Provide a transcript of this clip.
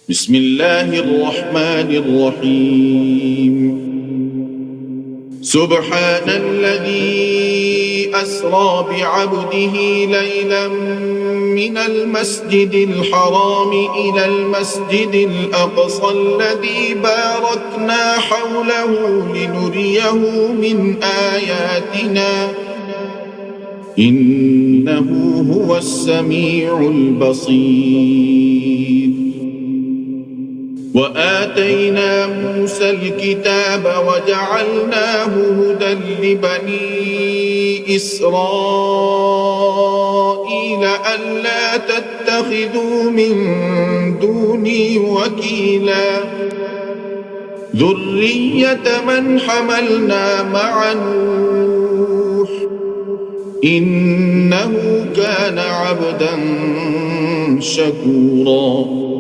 بسم الله الرحمن الرحيم سبحان الذي أسرى بعبده ليلا من المسجد الحرام إلى المسجد الأقصى الذي باركنا حوله لنريه من آياتنا إنه هو السميع البصير وآتينا موسى الكتاب وجعلناه هدى لبني إسرائيل ألا تتخذوا من دوني وكيلا ذرية من حملنا مع نوح إنه كان عبدا شكورا